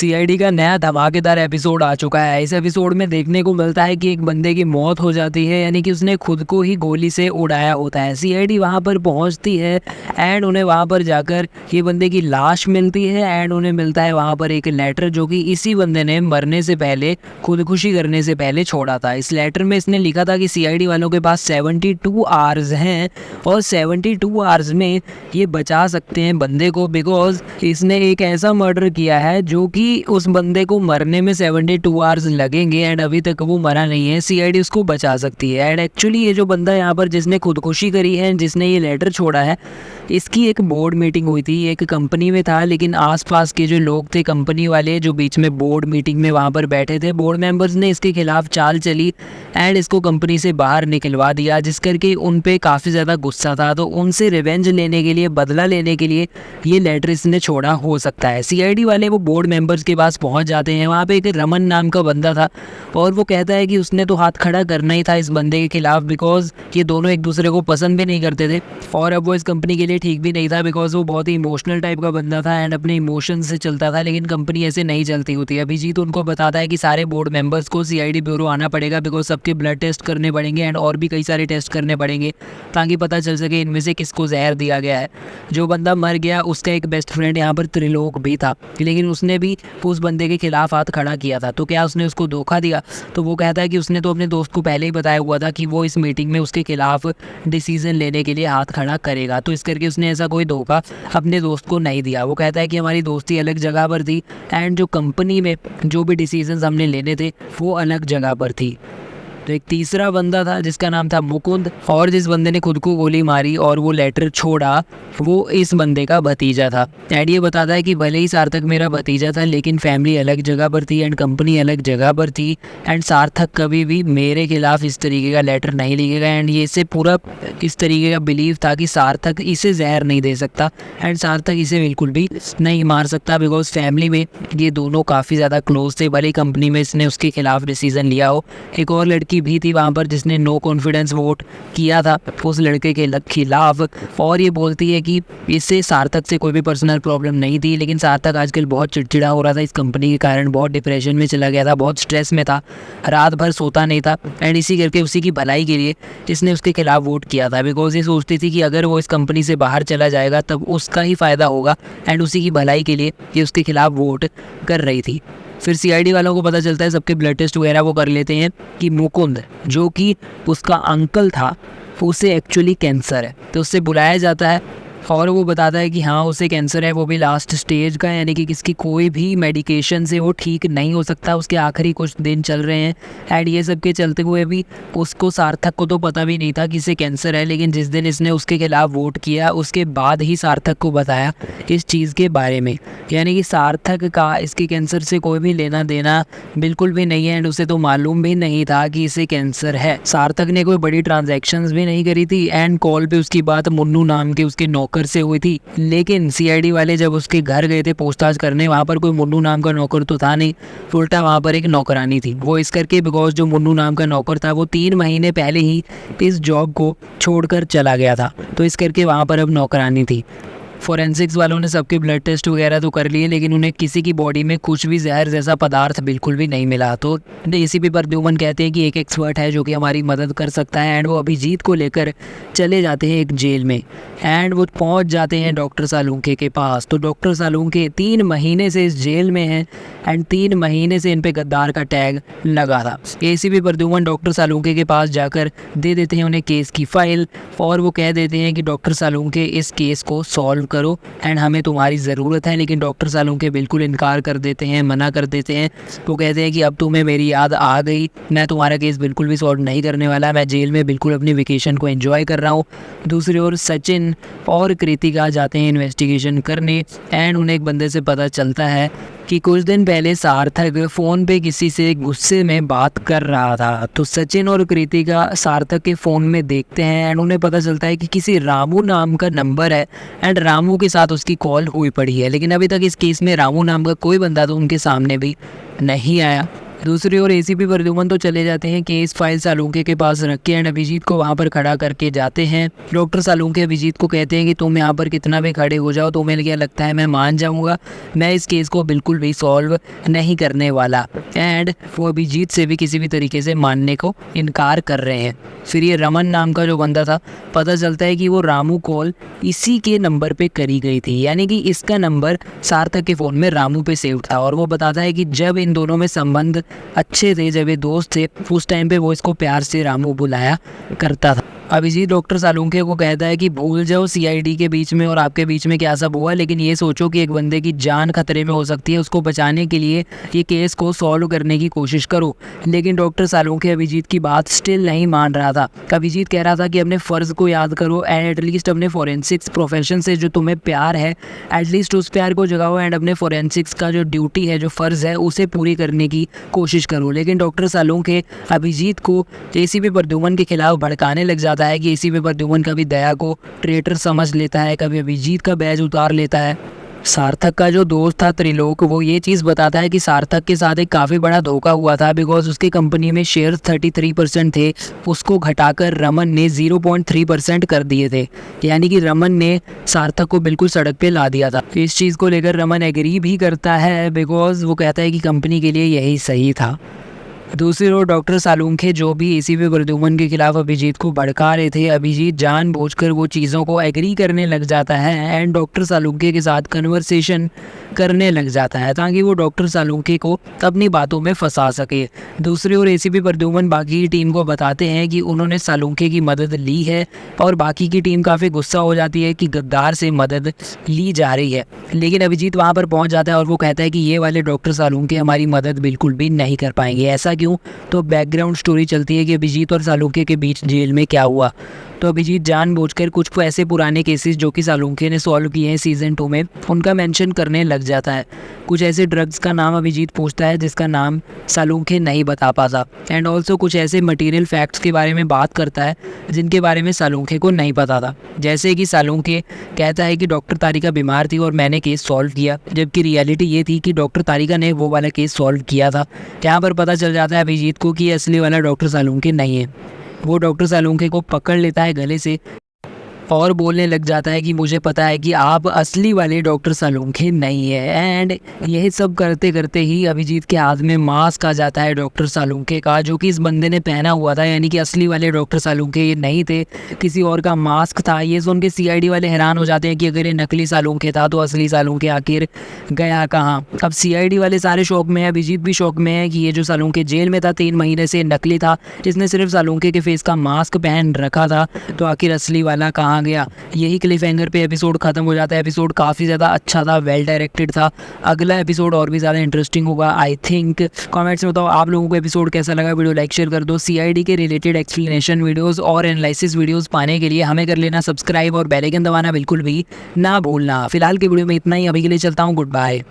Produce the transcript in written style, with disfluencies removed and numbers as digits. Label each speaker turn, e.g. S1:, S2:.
S1: CID का नया धमाकेदार एपिसोड आ चुका है। इस एपिसोड में देखने को मिलता है कि एक बंदे की मौत हो जाती है, यानी कि उसने खुद को ही गोली से उड़ाया होता है। सीआईडी वहां पर पहुंचती है एंड उन्हें वहां पर जाकर ये बंदे की लाश मिलती है एंड उन्हें मिलता है वहां पर एक लेटर जो कि इसी बंदे ने मरने से पहले, खुदकुशी करने से पहले छोड़ा था। इस लेटर में इसने लिखा था कि सीआईडी वालों के पास 72 आवर्स हैं और 72 आवर्स में ये बचा सकते हैं बंदे को, बिकॉज इसने एक ऐसा मर्डर किया है जो कि उस बंदे को मरने में 72 आवर्स लगेंगे एंड अभी तक वो मरा नहीं है। सीआईडी उसको बचा सकती है। एंड एक्चुअली ये जो बंदा यहाँ पर जिसने खुदकुशी करी है, जिसने ये लेटर छोड़ा है, इसकी एक बोर्ड मीटिंग हुई थी। एक कंपनी में था, लेकिन आसपास के जो लोग थे कंपनी वाले, जो बीच में बोर्ड मीटिंग में वहाँ पर बैठे थे, बोर्ड मेंबर्स ने इसके खिलाफ चाल चली एंड इसको कंपनी से बाहर निकलवा दिया, जिस करके उन पे काफ़ी ज़्यादा गुस्सा था। तो उनसे रिवेंज लेने के लिए, बदला लेने के लिए ये लेटर इसने छोड़ा हो सकता है। सीआईडी वाले वो बोर्ड मेंबर्स के पास पहुंच जाते हैं। वहाँ पे एक रमन नाम का बंदा था और वो कहता है कि उसने तो हाथ खड़ा करना ही था इस बंदे के खिलाफ, बिकॉज ये दोनों एक दूसरे को पसंद भी नहीं करते थे और अब वो इस कंपनी के लिए ठीक भी नहीं था, बिकॉज वो बहुत ही इमोशनल टाइप का बंदा था एंड अपने इमोशन से चलता था। लेकिन कंपनी ऐसे नहीं चलती होती। अभिजीत उनको बताता है कि सारे बोर्ड मेंबर्स को सीआईडी ब्यूरो आना पड़ेगा, बिकॉज सबके ब्लड टेस्ट करने पड़ेंगे एंड और भी कई सारे टेस्ट करने पड़ेंगे ताकि पता चल सके इनमें से किसको जहर दिया गया है। जो बंदा मर गया उसका एक बेस्ट फ्रेंड यहाँ पर त्रिलोक भी था, लेकिन उसने भी उस बंदे के खिलाफ हाथ खड़ा किया था। तो क्या उसने उसको धोखा दिया? तो वो कहता है कि उसने तो अपने दोस्त को पहले ही बताया हुआ था कि वो इस मीटिंग में उसके खिलाफ डिसीजन लेने के लिए हाथ खड़ा करेगा, तो इस करके उसने ऐसा कोई धोखा अपने दोस्त को नहीं दिया। वो कहता है कि हमारी दोस्ती अलग जगह पर थी एंड जो कंपनी में जो भी डिसीजंस हमने लेने थे वो अलग जगह पर थी। तो एक तीसरा बंदा था जिसका नाम था मुकुंद, और जिस बंदे ने खुद को गोली मारी और वो लेटर छोड़ा वो इस बंदे का भतीजा था। एंड ये बताता है कि भले ही सार्थक मेरा भतीजा था, लेकिन फैमिली अलग जगह पर थी एंड कंपनी अलग जगह पर थी एंड सार्थक कभी भी मेरे खिलाफ इस तरीके का लेटर नहीं लिखेगा। एंड ये इसे पूरा इस तरीके का बिलीव था कि सार्थक इसे जहर नहीं दे सकता एंड सार्थक इसे बिल्कुल भी नहीं मार सकता, बिकॉज फैमिली में ये दोनों काफ़ी ज़्यादा क्लोज थे। भले कंपनी में इसने उसके खिलाफ डिसीजन लिया हो। एक और लड़की भी थी वहाँ पर जिसने नो कॉन्फिडेंस वोट किया था उस लड़के के खिलाफ, और ये बोलती है कि इससे सार्थक से कोई भी पर्सनल प्रॉब्लम नहीं थी, लेकिन सार्थक आजकल बहुत चिड़चिड़ा हो रहा था इस कंपनी के कारण, बहुत डिप्रेशन में चला गया था, बहुत स्ट्रेस में था, रात भर सोता नहीं था एंड इसी करके उसी की भलाई के लिए इसने उसके खिलाफ वोट किया था, बिकॉज ये सोचती थी कि अगर वो इस कंपनी से बाहर चला जाएगा तब उसका ही फ़ायदा होगा एंड उसी की भलाई के लिए ये उसके खिलाफ वोट कर रही थी। फिर सीआईडी वालों को पता चलता है, सबके ब्लड टेस्ट वगैरह वो कर लेते हैं कि मुकुंद जो कि उसका अंकल था उसे एक्चुअली कैंसर है। तो उससे बुलाया जाता है और वो बताता है कि हाँ उसे कैंसर है, वो भी लास्ट स्टेज का, यानी कि किसकी कोई भी मेडिकेशन से वो ठीक नहीं हो सकता, उसके आखिरी कुछ दिन चल रहे हैं। एंड ये सब के चलते हुए भी उसको, सार्थक को तो पता भी नहीं था कि इसे कैंसर है, लेकिन जिस दिन इसने उसके खिलाफ वोट किया उसके बाद ही सार्थक को बताया इस चीज़ के बारे में, यानी कि सार्थक का इसके कैंसर से कोई भी लेना देना बिल्कुल भी नहीं है एंड उसे तो मालूम भी नहीं था कि इसे कैंसर है। सार्थक ने कोई बड़ी ट्रांजैक्शंस भी नहीं करी थी एंड कॉल पे उसकी बात मुन्नू नाम के उसके नौकर से हुई थी, लेकिन सीआईडी वाले जब उसके घर गए थे पूछताछ करने, वहाँ पर कोई मुन्नू नाम का नौकर तो था नहीं, उल्टा वहाँ पर एक नौकरानी थी। वो इस करके बिकॉज जो मुन्नू नाम का नौकर था वो 3 महीने पहले ही इस जॉब को छोड़कर चला गया था, तो इस करके वहाँ पर अब नौकरानी थी। फोरेंसिक्स वालों ने सबके ब्लड टेस्ट वगैरह तो कर लिए, लेकिन उन्हें किसी की बॉडी में कुछ भी जहर जैसा पदार्थ बिल्कुल भी नहीं मिला। तो एसीपी प्रद्युमन कहते हैं कि एक एक्सपर्ट है जो कि हमारी मदद कर सकता है एंड वो अभिजीत को लेकर चले जाते हैं एक जेल में एंड वो पहुंच जाते हैं डॉक्टर सालुंके के पास। तो डॉक्टर सालुंके 3 महीने से इस जेल में हैं एंड 3 महीने से इन पे गद्दार का टैग लगा था। एसीपी प्रद्युमन डॉक्टर सालुंके के पास जाकर दे देते हैं उन्हें केस की फाइल और वो कह देते हैं कि डॉक्टर सालुंके इस केस को सॉल्व करो एंड हमें तुम्हारी ज़रूरत है, लेकिन डॉक्टर सालुंके बिल्कुल इनकार कर देते हैं, मना कर देते हैं। वो कहते हैं कि अब तुम्हें मेरी याद आ गई, मैं तुम्हारा केस बिल्कुल भी सॉल्व नहीं करने वाला, मैं जेल में बिल्कुल अपनी वेकेशन को एंजॉय कर रहा हूँ। दूसरी ओर सचिन और कृतिका जाते हैं इन्वेस्टिगेशन करने एंड उन्हें एक बंदे से पता चलता है कि कुछ दिन पहले सार्थक फ़ोन पे किसी से गुस्से में बात कर रहा था। तो सचिन और कृतिका सार्थक के फ़ोन में देखते हैं एंड उन्हें पता चलता है कि किसी रामू नाम का नंबर है एंड रामू के साथ उसकी कॉल हुई पड़ी है, लेकिन अभी तक इस केस में रामू नाम का कोई बंदा तो उनके सामने भी नहीं आया। दूसरी ओर एसीपी प्रद्युमन तो चले जाते हैं केस फाइल सालुंके के पास रख के एंड अभिजीत को वहाँ पर खड़ा करके जाते हैं। डॉक्टर सालुंके अभिजीत को कहते हैं कि तुम यहाँ पर कितना भी खड़े हो जाओ, तुम्हें क्या लगता है मैं मान जाऊँगा? मैं इस केस को बिल्कुल भी सॉल्व नहीं करने वाला। एंड वो अभिजीत से भी किसी भी तरीके से मानने को इनकार कर रहे हैं। फिर ये रमन नाम का जो बंदा था, पता चलता है कि वो रामू कॉल इसी के नंबर पे करी गई थी, यानी कि इसका नंबर सार्थक के फ़ोन में रामू पे सेव था। और वो बताता है कि जब इन दोनों में संबंध अच्छे थे, जब ये दोस्त थे, उस टाइम पे वो इसको प्यार से रामू बुलाया करता था। अभिजीत डॉक्टर सालुंके को कहता है कि भूल जाओ सीआईडी के बीच में और आपके बीच में क्या सब हुआ, लेकिन ये सोचो कि एक बंदे की जान खतरे में हो सकती है, उसको बचाने के लिए ये केस को सॉल्व करने की कोशिश करो। लेकिन डॉक्टर सालुंके अभिजीत की बात स्टिल नहीं मान रहा था। अभिजीत कह रहा था कि अपने फ़र्ज़ को याद करो एंड एटलीस्ट अपने फॉरेंसिक्स प्रोफेशन से जो तुम्हें प्यार है, एटलीस्ट उस प्यार को जगाओ एंड अपने फॉरेंसिक्स का जो ड्यूटी है, जो फ़र्ज़ है, उसे पूरी करने की कोशिश करो। लेकिन डॉक्टर सालुंके अभिजीत को एसीपी प्रद्युमन के खिलाफ भड़काने लग जाता है कि एसीपी प्रद्युमन कभी दया को ट्रेटर समझ लेता है, कभी अभिजीत का बैज उतार लेता है। सार्थक का जो दोस्त था त्रिलोक, वो ये चीज़ बताता है कि सार्थक के साथ एक काफ़ी बड़ा धोखा हुआ था, बिकॉज उसकी कंपनी में शेयर 33% थे, उसको घटाकर रमन ने 0.3% कर दिए थे, यानी कि रमन ने सार्थक को बिल्कुल सड़क पे ला दिया था। इस चीज़ को लेकर रमन एग्री भी करता है, बिकॉज वो कहता है कि कंपनी के लिए यही सही था। दूसरी ओर डॉक्टर सालुंखे जो भी एसीपी प्रद्युमन के खिलाफ अभिजीत को भड़का रहे थे, अभिजीत जानबूझकर वो चीज़ों को एग्री करने लग जाता है एंड डॉक्टर सालुंखे के साथ कन्वर्सेशन करने लग जाता है ताकि वो डॉक्टर सालुंखे को अपनी बातों में फंसा सके। दूसरी ओर एसीपी प्रद्युमन बाकी की टीम को बताते हैं कि उन्होंने सालुंखे की मदद ली है और बाकी की टीम काफ़ी गुस्सा हो जाती है कि गद्दार से मदद ली जा रही है। लेकिन अभिजीत वहाँ पर पहुँच जाता है और वो कहता है कि ये वाले डॉक्टर सालुंखे हमारी मदद बिल्कुल भी नहीं कर पाएंगे। ऐसा क्यों? तो बैकग्राउंड स्टोरी चलती है कि अभिजीत और सालुंखे के बीच जेल में क्या हुआ। तो अभिजीत जानबूझकर कुछ ऐसे पुराने केसेस जो कि सालुंखे ने सॉल्व किए हैं सीज़न 2 में, उनका मेंशन करने लग जाता है। कुछ ऐसे ड्रग्स का नाम अभिजीत पूछता है जिसका नाम सालुंखे नहीं बता पाता एंड ऑल्सो कुछ ऐसे मटेरियल फैक्ट्स के बारे में बात करता है जिनके बारे में सालुंखे को नहीं पता था। जैसे कि सालुंखे कहता है कि डॉक्टर तारिका बीमार थी और मैंने केस सॉल्व किया, जबकि रियलिटी ये थी कि डॉक्टर तारिका ने वो वाला केस सॉल्व किया था। यहाँ पर पता चल जाता है अभिजीत को कि असली वाला डॉक्टर सालुंखे नहीं है। वो डॉक्टर सालुंखे को पकड़ लेता है गले से और बोलने लग जाता है कि मुझे पता है कि आप असली वाले डॉक्टर सालुंखे नहीं है। एंड यही सब करते करते ही अभिजीत के हाथ में मास्क आ जाता है डॉक्टर सालुंखे का, जो कि इस बंदे ने पहना हुआ था, यानी कि असली वाले डॉक्टर सालुंखे ये नहीं थे, किसी और का मास्क था। ये सुन के सीआईडी वाले हैरान हो जाते हैं कि अगर ये नकली सालुंखे था तो असली सालुंखे आखिर गया कहाँ। अब सीआईडी वाले सारे शौक में है, अभिजीत भी शौक में है कि ये जो सालुंखे जेल में था 3 महीने से नकली था, जिसने सिर्फ सालुंखे के फेस का मास्क पहन रखा था, तो आखिर असली वाला कहाँ गया। यही क्लिफ हैंगर पे एपिसोड खत्म हो जाता है। एपिसोड काफ़ी ज़्यादा अच्छा था, वेल डायरेक्टेड था। अगला एपिसोड और भी ज़्यादा इंटरेस्टिंग होगा आई थिंक। कमेंट्स में बताओ आप लोगों को एपिसोड कैसा लगा। वीडियो लाइक शेयर कर दो। सीआईडी के रिलेटेड एक्सप्लेनेशन वीडियोस और एनालिसिस वीडियोस पाने के लिए हमें कर लेना सब्सक्राइब और बेल आइकन दबाना बिल्कुल भी ना भूलना। फिलहाल के वीडियो में इतना ही, अभी के लिए चलता हूँ, गुड बाय।